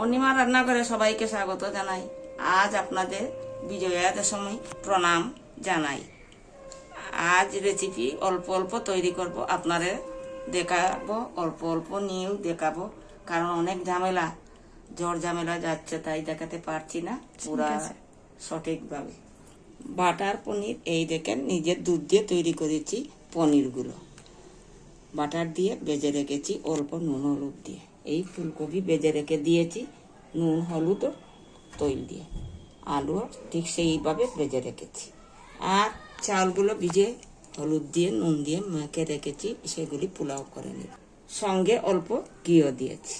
অনিমা রান্নাঘরে সবাইকে স্বাগত জানাই। আজ আপনাদের বিজয়া দশমী প্রণাম জানাই। আজ রেসিপি অল্প অল্প তৈরি করব, আপনাদের দেখাবো, অল্প অল্প নিয়েও দেখাবো, কারণ অনেক ঝামেলা, জ্বর ঝামেলা যাচ্ছে, তাই দেখাতে পারছি না পুরা সঠিকভাবে। বাটার পনির, এই দেখেন নিজের দুধ দিয়ে তৈরি করেছি পনিরগুলো। বাটার দিয়ে ভেজে রেখেছি অল্প নুন হলুদ দিয়ে। এই ফুলকপি ভেজে রেখে দিয়েছি নুন হলুদ ও তৈল দিয়ে। আলু ঠিক সেইভাবে ভেজে রেখেছি। আর চালগুলো ভিজে হলুদ দিয়ে নুন দিয়ে মেখে রেখেছি, সেগুলি পোলাও করে নিব। সঙ্গে অল্প ঘিও দিয়েছি।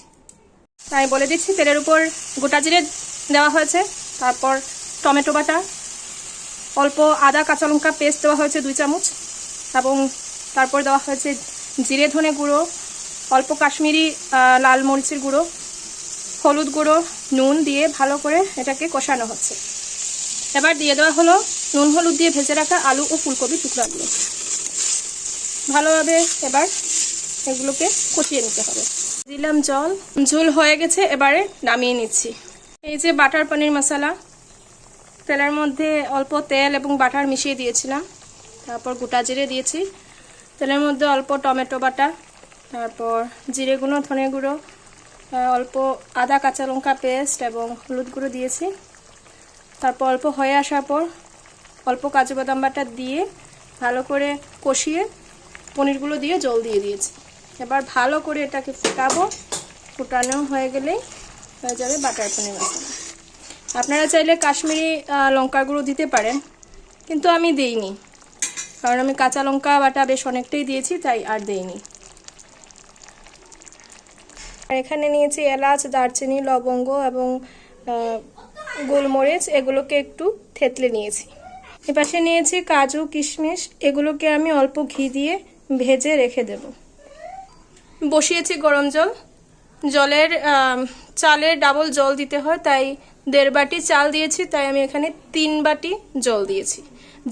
আমি বলে দিচ্ছি, তেলের উপর গোটা জিরে দেওয়া হয়েছে, তারপর টমেটো বাটা, অল্প আদা কাঁচা লঙ্কা পেস্ট দেওয়া হয়েছে 2 চামচ, এবং তারপর দেওয়া হয়েছে জিরে ধনে গুঁড়ো, অল্প কাশ্মীরি লাল মরিচের গুঁড়ো, হলুদ গুঁড়ো, নুন দিয়ে ভালো করে এটাকে কষানো হচ্ছে। এবার দিয়ে দেওয়া হলো নুন হলুদ দিয়ে ভেজে রাখা আলু ও ফুলকপির টুকরাগুলো। ভালোভাবে এবার এগুলোকে কষিয়ে নিতে হবে। দিলাম জল, ঝোল হয়ে গেছে, এবারে নামিয়ে নিচ্ছি। এই যে বাটার পনির মশলা, তেলের মধ্যে অল্প তেল এবং বাটার মিশিয়ে দিয়েছিলাম, তারপর গোটা জিরে দিয়েছি, তেলের মধ্যে অল্প টমেটো বাটা, তারপর জিরে গুঁড়ো, ধনে গুঁড়ো, অল্প আদা কাঁচা লঙ্কা পেস্ট এবং হলুদ গুঁড়ো দিয়েছি। তারপর অল্প হয়ে আসার পর অল্প কাজু বাদাম বাটা দিয়ে ভালো করে কষিয়ে পনিরগুলো দিয়ে জল দিয়ে দিয়েছি। এবার ভালো করে এটাকে ফুটাবো। ফুটানো হয়ে গেলেই হয়ে যাবে বাটার পনির মশলা। আপনারা চাইলে কাশ্মীরি লঙ্কার গুঁড়ো দিতে পারেন, কিন্তু আমি দিইনি, কারণ আমি কাঁচা লঙ্কা বাটা বেশ অনেকটাই দিয়েছি, তাই আর দিইনি। আর এখানে নিয়েছি এলাচ, দারচিনি, লবঙ্গ এবং গোলমরিচ, এগুলোকে একটু থেতলে নিয়েছি। এপাশে নিয়েছি কাজু, কিশমিশ, এগুলোকে আমি অল্প ঘি দিয়ে ভেজে রেখে দেব। বসিয়েছি গরম জল, জলের চালের ডাবল জল দিতে হয়, তাই 1.5 বাটি চাল দিয়েছি, তাই আমি এখানে 3 বাটি জল দিয়েছি।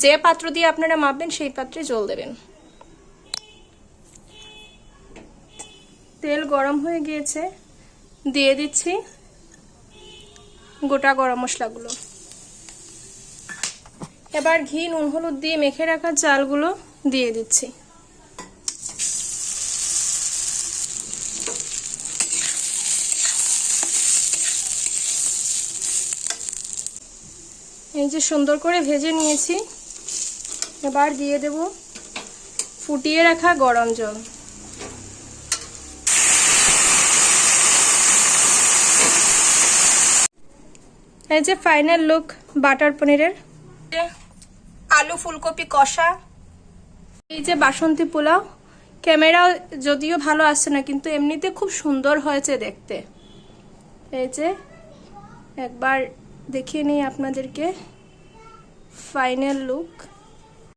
যে পাত্র দিয়ে আপনারা মাপবেন সেই পাত্রে জল দেবেন। তেল গরম হয়ে গিয়েছে, দিয়ে দিচ্ছি গোটা গরম মশলাগুলো। এবার ঘি নুন হলুদ দিয়ে মেখে রাখা চালগুলো দিয়ে দিচ্ছি। এই যে সুন্দর করে ভেজে নিয়েছি, এবার দিয়ে দেব ফুটিয়ে রাখা গরম জল। এই যে ফাইনাল লুক বাটার পনিরের। আলু ফুলকপি কষা, এই যে বাসন্তী পোলাও। ক্যামেরা যদিও ভালো আসছে না, কিন্তু এমনিতে খুব সুন্দর হয়েছে দেখতে। এই যে একবার দেখিয়ে নিই আপনাদেরকে ফাইনাল লুক।